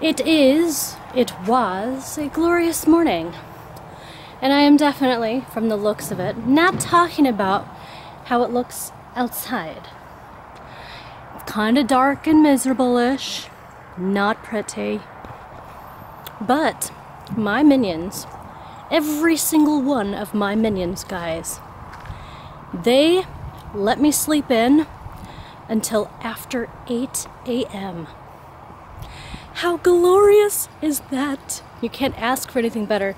It was a glorious morning. And I am definitely, from the looks of it, not talking about how it looks outside. It's kind of dark and miserable-ish. Not pretty. But my minions, every single one of my minions, guys, they let me sleep in until after 8 a.m. How glorious is that? You can't ask for anything better.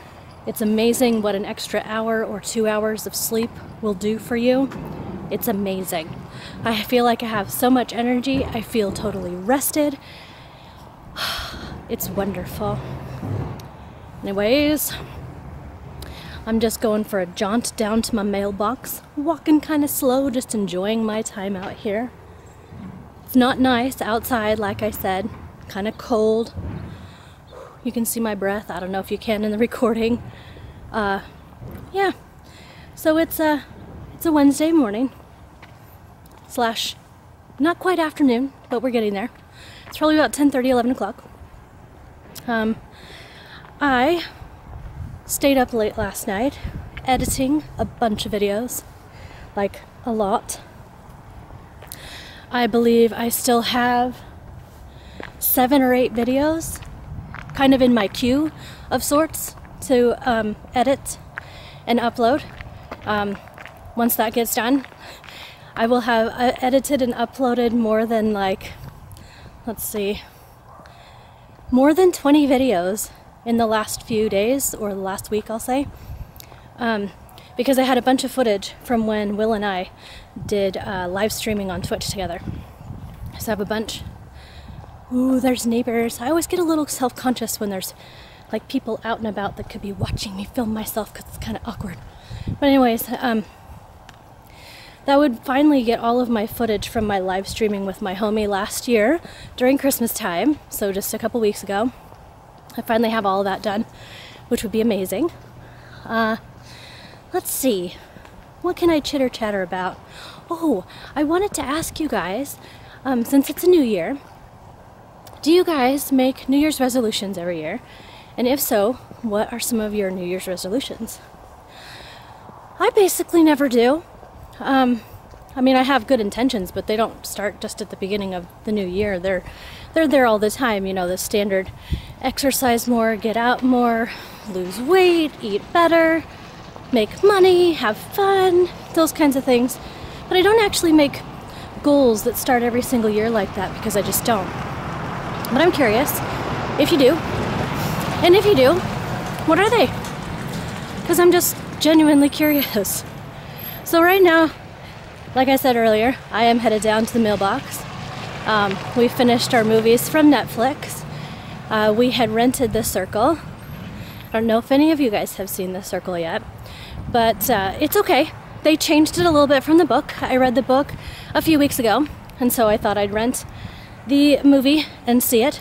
It's amazing what an extra hour or 2 hours of sleep will do for you. It's amazing. I feel like I have so much energy. I feel totally rested. It's wonderful. Anyways, I'm just going for a jaunt down to my mailbox, walking kind of slow, just enjoying my time out here. It's not nice outside, like I said, kind of cold. You can see my breath. I don't know if you can in the recording. Yeah, so it's a Wednesday morning slash not quite afternoon, but we're getting there. It's probably about 10:30, 11 o'clock. I stayed up late last night editing a bunch of videos, like a lot. I believe I still have 7 or 8 videos kind of in my queue of sorts to edit and upload. Once that gets done, I will have edited and uploaded more than more than 20 videos in the last few days, or the last week I'll say, because I had a bunch of footage from when Will and I did live streaming on Twitch together. So I have a bunch. Ooh, there's neighbors. I always get a little self-conscious when there's like people out and about that could be watching me film myself, because it's kind of awkward. But anyways, that would finally get all of my footage from my live streaming with my homie last year during Christmas time, so just a couple weeks ago. I finally have all of that done, which would be amazing. Let's see, what can I chitter chatter about? Oh, I wanted to ask you guys, since it's a new year, do you guys make New Year's resolutions every year? And if so, what are some of your New Year's resolutions? I basically never do. I mean, I have good intentions, but they don't start just at the beginning of the new year. They're there all the time, you know, the standard exercise more, get out more, lose weight, eat better, make money, have fun, those kinds of things. But I don't actually make goals that start every single year like that, because I just don't. But I'm curious if you do. And if you do, what are they? Because I'm just genuinely curious. So right now, like I said earlier, I am headed down to the mailbox. We finished our movies from Netflix. We had rented The Circle. I don't know if any of you guys have seen The Circle yet, but it's okay. They changed it a little bit from the book. I read the book a few weeks ago, and so I thought I'd rent the movie and see it.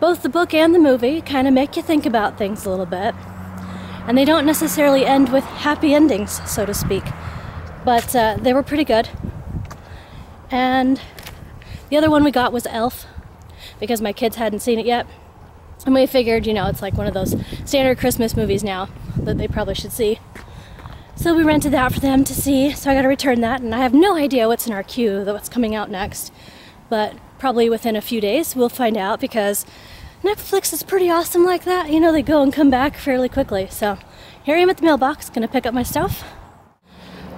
Both the book and the movie kind of make you think about things a little bit, and they don't necessarily end with happy endings, so to speak, but they were pretty good. And the other one we got was Elf, because my kids hadn't seen it yet, and we figured, you know, it's like one of those standard Christmas movies now that they probably should see. So we rented that for them to see, so I gotta return that, and I have no idea what's in our queue, what's coming out next, but probably within a few days we'll find out, because Netflix is pretty awesome like that. You know, they go and come back fairly quickly. So here I am at the mailbox, gonna pick up my stuff.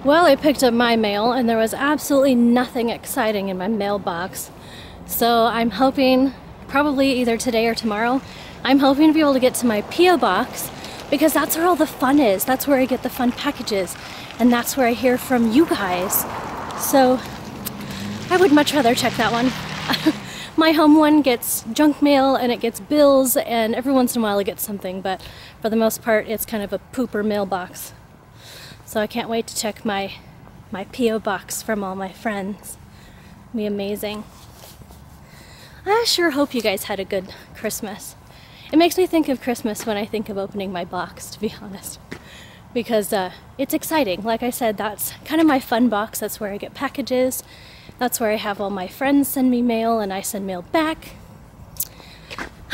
Well, I picked up my mail and there was absolutely nothing exciting in my mailbox. So I'm hoping, probably either today or tomorrow, I'm hoping to be able to get to my P.O. box, because that's where all the fun is. That's where I get the fun packages, and that's where I hear from you guys. So I would much rather check that one. My home one gets junk mail and it gets bills, and every once in a while it gets something, but for the most part it's kind of a pooper mailbox. So I can't wait to check my P.O. box from all my friends. It'll be amazing. I sure hope you guys had a good Christmas. It makes me think of Christmas when I think of opening my box, to be honest, because it's exciting. Like I said, that's kind of my fun box. That's where I get packages. That's where I have all my friends send me mail and I send mail back.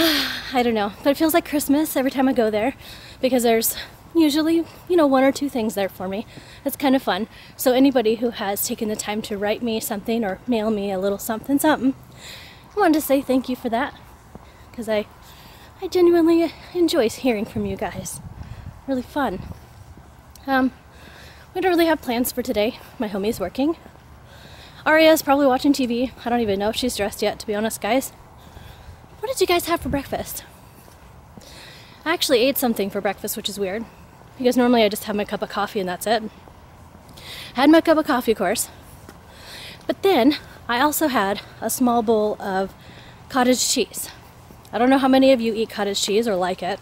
I don't know, but it feels like Christmas every time I go there because there's usually, one or two things there for me. It's kind of fun. So anybody who has taken the time to write me something or mail me a little something, I wanted to say thank you for that because I genuinely enjoy hearing from you guys. Really fun. We don't really have plans for today. My homie's working. Aria's probably watching TV. I don't even know if she's dressed yet, to be honest, guys. What did you guys have for breakfast? I actually ate something for breakfast, which is weird, because normally I just have my cup of coffee and that's it. Had my cup of coffee, of course. But then I also had a small bowl of cottage cheese. I don't know how many of you eat cottage cheese or like it,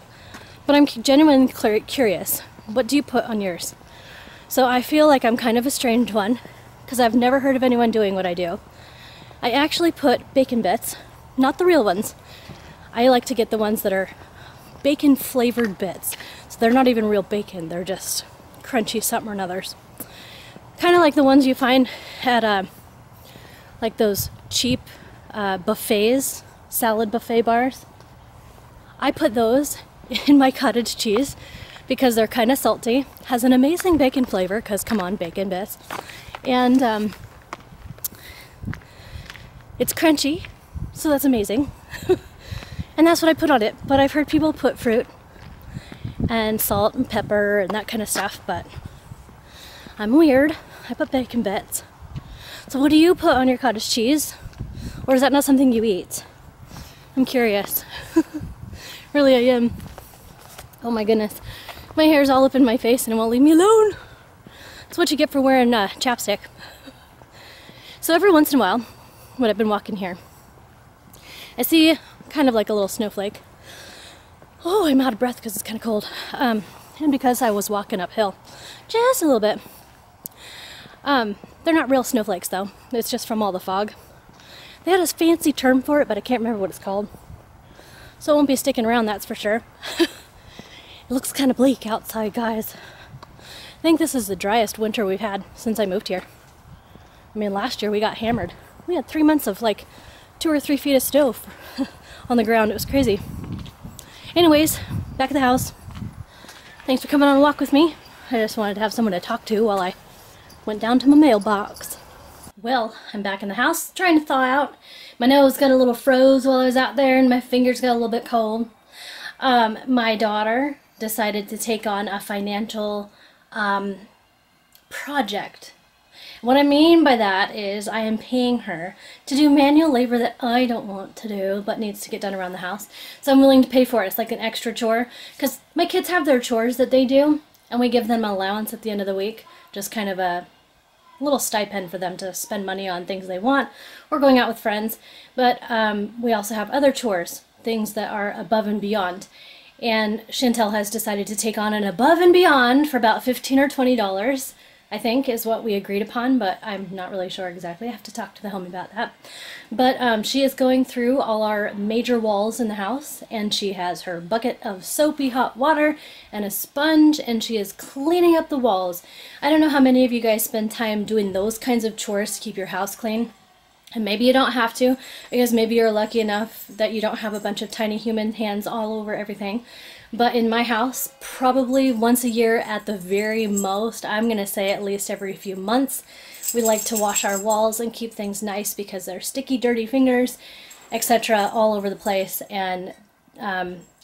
but I'm genuinely curious. What do you put on yours? So I feel like I'm kind of a strange one, because I've never heard of anyone doing what I do. I actually put bacon bits, not the real ones. I like to get the ones that are bacon flavored bits. So they're not even real bacon, they're just crunchy something or another's. Kind of like the ones you find at like those cheap buffets, salad buffet bars. I put those in my cottage cheese because they're kind of salty, has an amazing bacon flavor, because come on, bacon bits. And it's crunchy, so that's amazing. And that's what I put on it. But I've heard people put fruit and salt and pepper and that kind of stuff, but I'm weird. I put bacon bits. So what do you put on your cottage cheese? Or is that not something you eat? I'm curious. Really, I am. Oh my goodness. My hair's all up in my face and it won't leave me alone. That's what you get for wearing chapstick. So every once in a while, when I've been walking here, I see kind of like a little snowflake. Oh, I'm out of breath because it's kind of cold. And because I was walking uphill just a little bit. They're not real snowflakes though. It's just from all the fog. They had a fancy term for it, but I can't remember what it's called. So it won't be sticking around, that's for sure. It looks kind of bleak outside, guys. I think this is the driest winter we've had since I moved here. I mean, last year we got hammered. We had 3 months of like 2 or 3 feet of snow on the ground. It was crazy. Anyways, back at the house. Thanks for coming on a walk with me. I just wanted to have someone to talk to while I went down to my mailbox. Well, I'm back in the house trying to thaw out. My nose got a little froze while I was out there and my fingers got a little bit cold. My daughter decided to take on a financial project. What I mean by that is I am paying her to do manual labor that I don't want to do but needs to get done around the house. So I'm willing to pay for it. It's like an extra chore because my kids have their chores that they do and we give them an allowance at the end of the week. Just kind of a little stipend for them to spend money on things they want or going out with friends. But we also have other chores, things that are above and beyond. And Chantel has decided to take on an above and beyond for about $15 or $20, I think is what we agreed upon, but I'm not really sure exactly. I have to talk to the homie about that. But she is going through all our major walls in the house, and she has her bucket of soapy hot water and a sponge, and she is cleaning up the walls. I don't know how many of you guys spend time doing those kinds of chores to keep your house clean. And maybe you don't have to, because maybe you're lucky enough that you don't have a bunch of tiny human hands all over everything. But in my house, probably once a year at the very most, I'm going to say at least every few months, we like to wash our walls and keep things nice because they're sticky, dirty fingers, etc. all over the place. And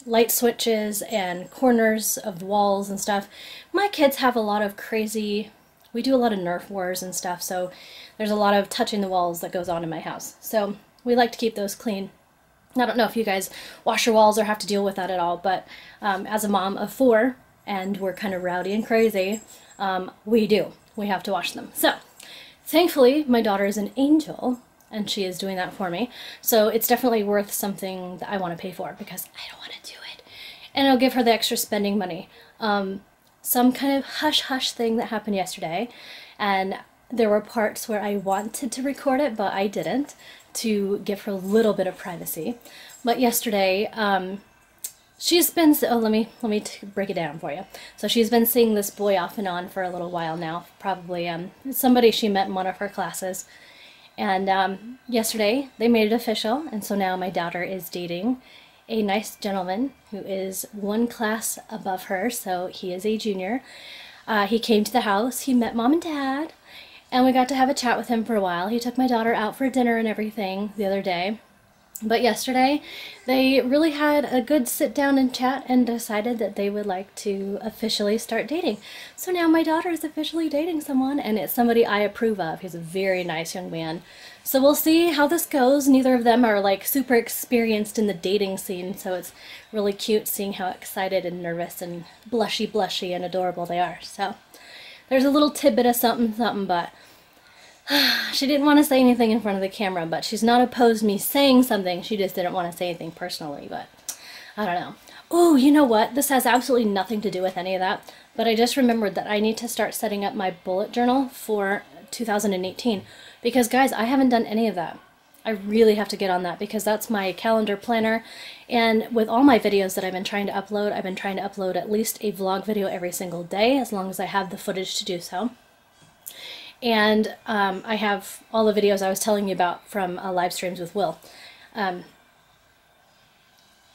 light switches and corners of the walls and stuff. My kids have a lot of crazy, we do a lot of Nerf wars and stuff, so there's a lot of touching the walls that goes on in my house. So we like to keep those clean. I don't know if you guys wash your walls or have to deal with that at all, but as a mom of 4, and we're kind of rowdy and crazy, we do. We have to wash them. So, thankfully, my daughter is an angel, and she is doing that for me. So it's definitely worth something that I want to pay for, because I don't want to do it. And I'll give her the extra spending money. Some kind of hush-hush thing that happened yesterday, and there were parts where I wanted to record it, but I didn't, to give her a little bit of privacy. But yesterday, she's been, let me break it down for you. So she's been seeing this boy off and on for a little while now, probably somebody she met in one of her classes. And yesterday they made it official, and so now my daughter is dating a nice gentleman who is one class above her, so he is a junior. He came to the house, he met Mom and Dad, and we got to have a chat with him for a while. He took my daughter out for dinner and everything the other day. But yesterday, they really had a good sit down and chat and decided that they would like to officially start dating. So now my daughter is officially dating someone, and it's somebody I approve of. He's a very nice young man. So we'll see how this goes. Neither of them are like super experienced in the dating scene, so it's really cute seeing how excited and nervous and blushy and adorable they are. So there's a little tidbit of something, but she didn't want to say anything in front of the camera, but she's not opposed me saying something. She just didn't want to say anything personally, but I don't know. Oh, you know what? This has absolutely nothing to do with any of that, but I just remembered that I need to start setting up my bullet journal for 2018, because guys, I haven't done any of that. I really have to get on that, because that's my calendar planner, and with all my videos that I've been trying to upload, I've been trying to upload at least a vlog video every single day, as long as I have the footage to do so. And I have all the videos I was telling you about from live streams with Will. I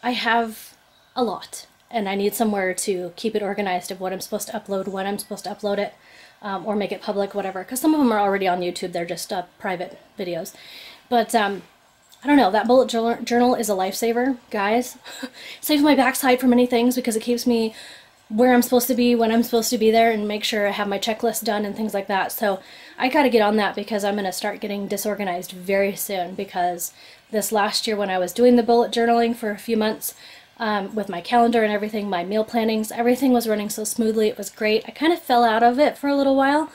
have a lot, and I need somewhere to keep it organized of what I'm supposed to upload, when I'm supposed to upload it, or make it public, whatever, because some of them are already on YouTube. They're just private videos. But I don't know, that bullet journal is a lifesaver, guys. It saves my backside from many things, because it keeps me where I'm supposed to be, when I'm supposed to be there, and make sure I have my checklist done and things like that. So I gotta get on that, because I'm gonna start getting disorganized very soon, because this last year when I was doing the bullet journaling for a few months, with my calendar and everything, my meal plannings, everything was running so smoothly. It was great. I kind of fell out of it for a little while.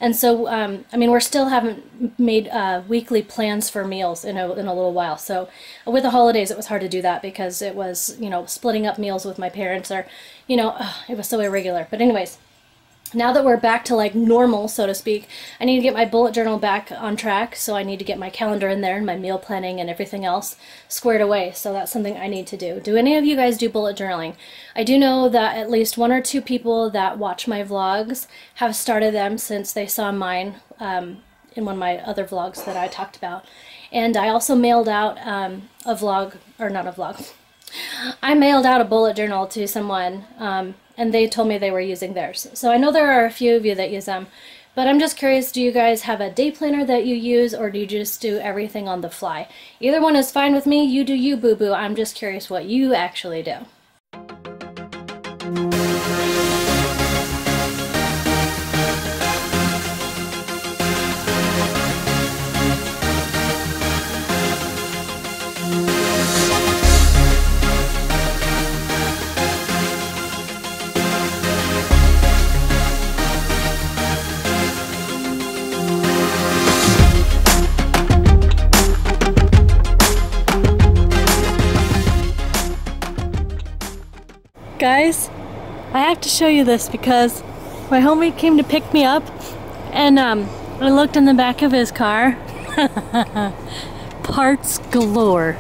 And so, I mean, we're still haven't made weekly plans for meals in a little while. So with the holidays, it was hard to do that, because it was, you know, splitting up meals with my parents, or, you know, it was so irregular. But anyways, now that we're back to like normal, so to speak, I need to get my bullet journal back on track. So I need to get my calendar in there and my meal planning and everything else squared away. So that's something I need to do. Do any of you guys do bullet journaling? I do know that at least 1 or 2 people that watch my vlogs have started them since they saw mine in one of my other vlogs that I talked about. And I also mailed out a vlog, or not a vlog, I mailed out a bullet journal to someone, and they told me they were using theirs. So I know there are a few of you that use them, but I'm just curious, do you guys have a day planner that you use, or do you just do everything on the fly? Either one is fine with me. You do you, boo-boo. I'm just curious what you actually do. Guys, I have to show you this, because my homie came to pick me up, and I looked in the back of his car. Parts galore.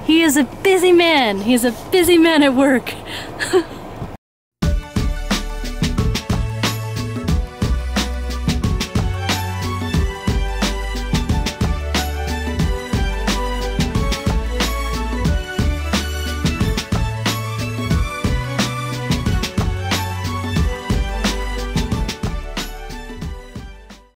He is a busy man. He's a busy man at work.